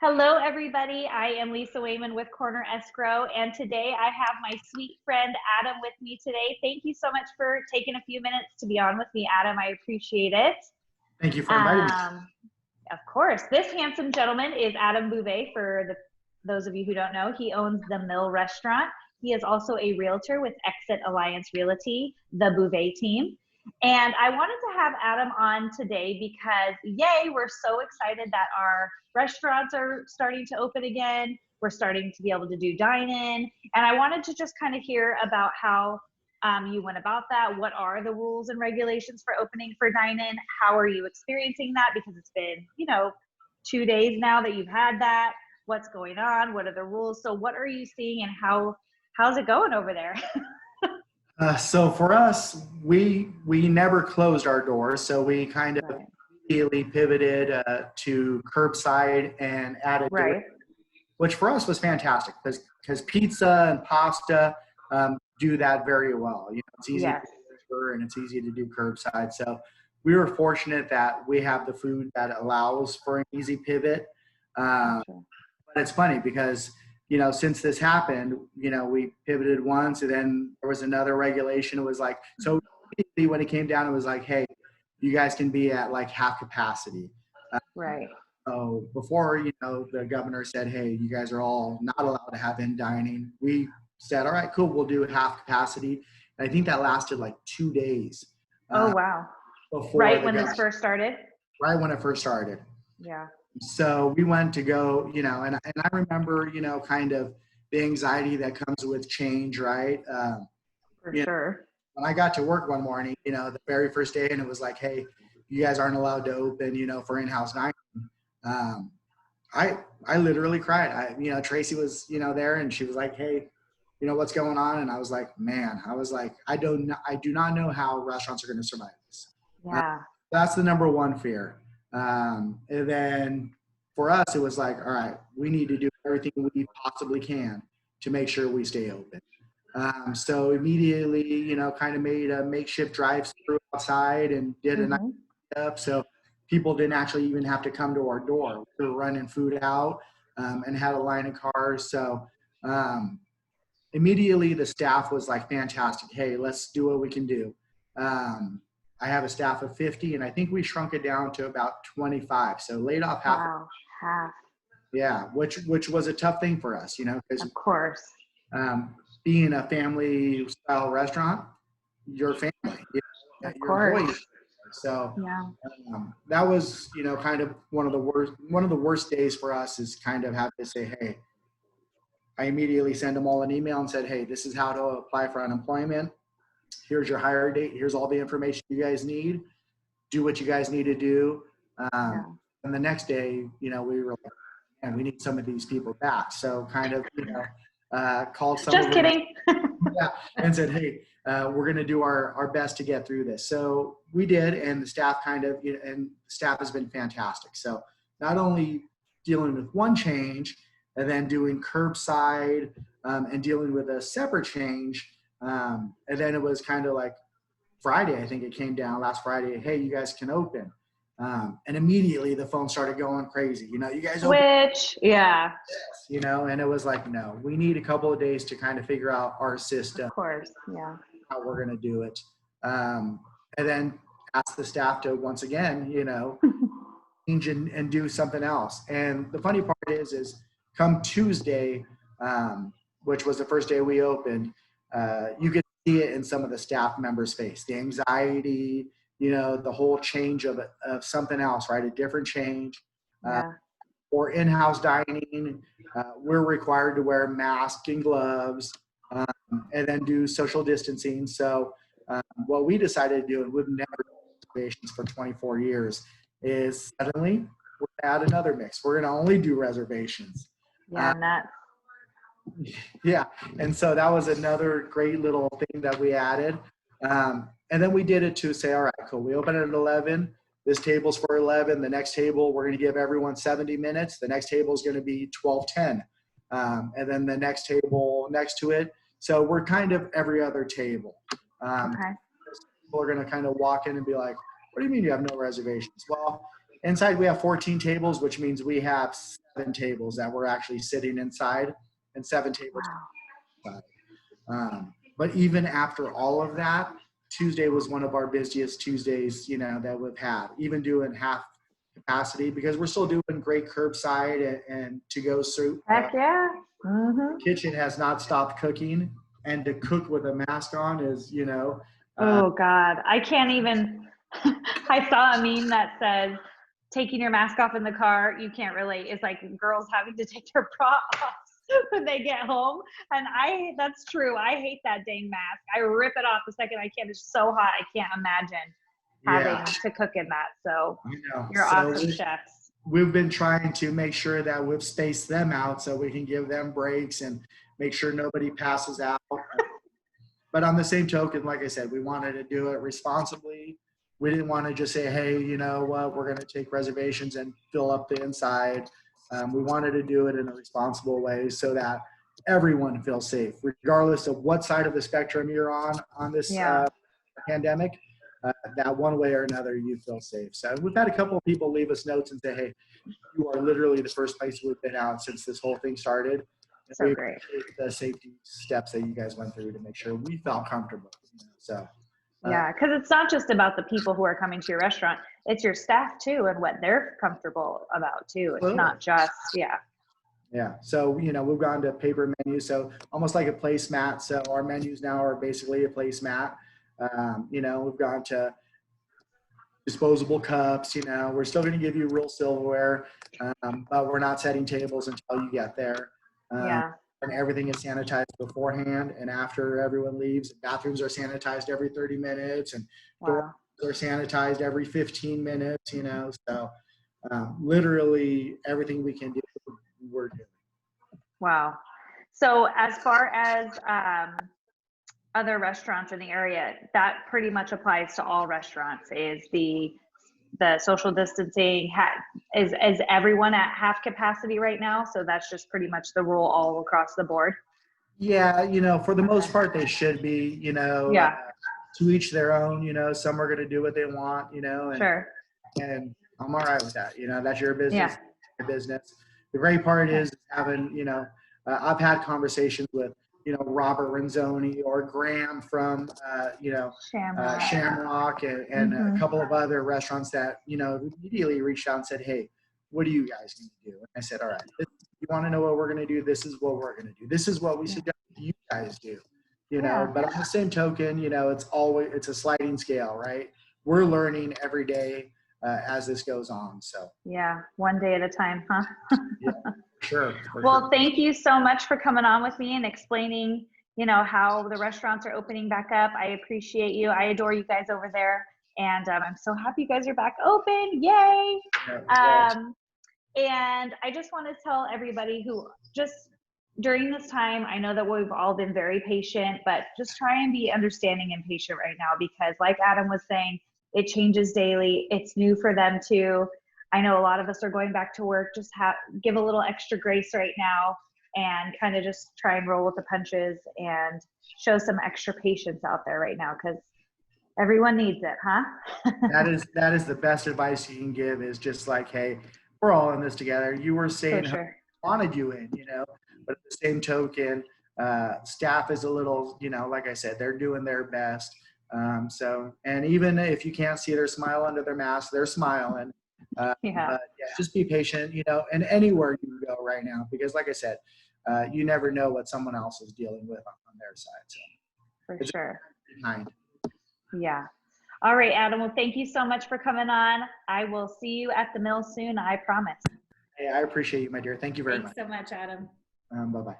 Hello, everybody. I am Lisa Wayman with Corner Escrow, and today I have my sweet friend Adam with me today. Thank you so much for taking a few minutes to be on with me, Adam. I appreciate it. Thank you for inviting me. Of course. This handsome gentleman is Adam Bouvet. For those of you who don't know, he owns the Mill Restaurant. He is also a realtor with Exit Alliance Realty, the Bouvet Team. And I wanted to have Adam on today because, yay, we're so excited that our restaurants are starting to open again. We're starting to be able to do dine-in. And I wanted to just kind of hear about how you went about that. What are the rules and regulations for opening for dine-in? How are you experiencing that? Because it's been, 2 days now that you've had that. What's going on? What are the rules? So what are you seeing and how's it going over there? So for us, we never closed our doors. So we kind of immediately pivoted to curbside and added delivery, which for us was fantastic because pizza and pasta do that very well. It's easy to deliver and it's easy to do curbside. So we were fortunate that we have the food that allows for an easy pivot. But it's funny because since this happened, we pivoted once and then there was another regulation. It was like, so when it came down, it was like, hey, you guys can be at like half capacity. So before, the governor said, hey, you guys are all not allowed to have in dining. We said, all right, cool, we'll do half capacity. And I think that lasted like 2 days. Oh, wow. Right when this first started? Right when it first started. Yeah. So we went to go, and I remember, kind of the anxiety that comes with change, right? For sure. When I got to work one morning, the very first day, and it was like, hey, you guys aren't allowed to open, for in-house dining. I literally cried. Tracy was, there and she was like, hey, what's going on? And I was like, man, I do not know how restaurants are going to survive this. Yeah. That's the number one fear. And then for us, it was like, all right, we need to do everything we possibly can to make sure we stay open. So immediately, kind of made a makeshift drive-through outside and did a night up. So people didn't actually even have to come to our door. We were running food out and had a line of cars. So immediately the staff was like, fantastic. Hey, let's do what we can do. I have a staff of 50 and I think we shrunk it down to about 25. So laid off half. Wow, half. Yeah, which was a tough thing for us, because of course, being a family style restaurant, your family, of your course. employees. So that was, kind of one of the worst days for us is kind of have to say, hey, I immediately send them all an email and said, hey, this is how to apply for unemployment. Here's your hire date. Here's all the information you guys need. Do what you guys need to do. And the next day, we were like, man, we need some of these people back. So kind of, called some Just of them. kidding. And said, hey, we're going to do our best to get through this. So we did. And the staff and the staff has been fantastic. So not only dealing with one change and then doing curbside and dealing with a separate change. And then it was kind of like Friday, I think it came down last Friday. Hey, you guys can open. And immediately the phone started going crazy. You guys open. And it was like, no, we need a couple of days to kind of figure out our system. Of course, how we're going to do it. And then ask the staff to once again, change and do something else. And the funny part is come Tuesday, which was the first day we opened, you could see it in some of the staff members' face, the anxiety, the whole change of something else, right? A different change. For in-house dining, we're required to wear masks and gloves and then do social distancing. So what we decided to do, and we've never done reservations for 24 years, is suddenly we're going to add another mix. We're going to only do reservations. Yeah. And so that was another great little thing that we added. And then we did it to say, all right, cool. We open at 11. This table's for 11. The next table, we're going to give everyone 70 minutes. The next table is going to be 12:10. And then the next table next to it. So we're kind of every other table. People are going to kind of walk in and be like, what do you mean you have no reservations? Well, Inside, we have 14 tables, which means we have 7 tables that we're actually sitting inside and 7 tables outside. But even after all of that, Tuesday was one of our busiest Tuesdays, that we've had, even doing half capacity, because we're still doing great curbside and to-go soup. Heck yeah. The kitchen has not stopped cooking, and to cook with a mask on is, oh God, I can't even, I saw a meme that says, taking your mask off in the car, you can't relate. It's like girls having to take their bra off when they get home. And that's true. I hate that dang mask. I rip it off the second I can. It's so hot. I can't imagine having to cook in that. So you're awesome chefs. We've been trying to make sure that we've spaced them out so we can give them breaks and make sure nobody passes out. But on the same token, like I said, we wanted to do it responsibly. We didn't want to just say, hey, you know what, we're going to take reservations and fill up the inside. We wanted to do it in a responsible way so that everyone feels safe, regardless of what side of the spectrum you're on this pandemic. That one way or another, you feel safe. So we've had a couple of people leave us notes and say, hey, you are literally the first place we've been out since this whole thing started. And so great. The safety steps that you guys went through to make sure we felt comfortable. So yeah, because it's not just about the people who are coming to your restaurant. It's your staff too and what they're comfortable about too. It's not just, Yeah. So, we've gone to paper menus. So almost like a placemat. So our menus now are basically a placemat. We've gone to disposable cups, we're still going to give you real silverware, but we're not setting tables until you get there. And everything is sanitized beforehand and after everyone leaves. Bathrooms are sanitized every 30 minutes and doors are sanitized every 15 minutes, so literally everything we can do, we're doing. Wow. So as far as other restaurants in the area, that pretty much applies to all restaurants. Is the social distancing, is everyone at half capacity right now? So that's just pretty much the rule all across the board. Yeah, for the most part, they should be, to each their own, some are going to do what they want, and, and I'm all right with that. That's your business, your business. The great part is having, I've had conversations with, Robert Renzoni or Graham from, Shamrock and a couple of other restaurants that, immediately reached out and said, hey, what are you guys going to do? And I said, all right, you want to know what we're going to do? This is what we're going to do. This is what we suggest you guys do, but on the same token, it's a sliding scale, right? We're learning every day as this goes on. So one day at a time, huh? Sure. Well, thank you so much for coming on with me and explaining, how the restaurants are opening back up. I appreciate you. I adore you guys over there. And I'm so happy you guys are back open. Yay. And I just want to tell everybody who just during this time, I know that we've all been very patient, but just try and be understanding and patient right now, because like Adam was saying, it changes daily. It's new for them too. I know a lot of us are going back to work. Just give a little extra grace right now and kind of just try and roll with the punches and show some extra patience out there right now, because everyone needs it, huh? That is the best advice you can give, is just like, hey, we're all in this together. You were saying how wanted you in, but at the same token, staff is a little, like I said, they're doing their best. And even if you can't see their smile under their mask, they're smiling. But just be patient, and anywhere you go right now, because like I said, you never know what someone else is dealing with on their side. So for sure. Kind. Yeah. All right, Adam. Well, thank you so much for coming on. I will see you at the mill soon. I promise. Hey, I appreciate you, my dear. Thank you very much. Thanks so much, Adam. Bye-bye.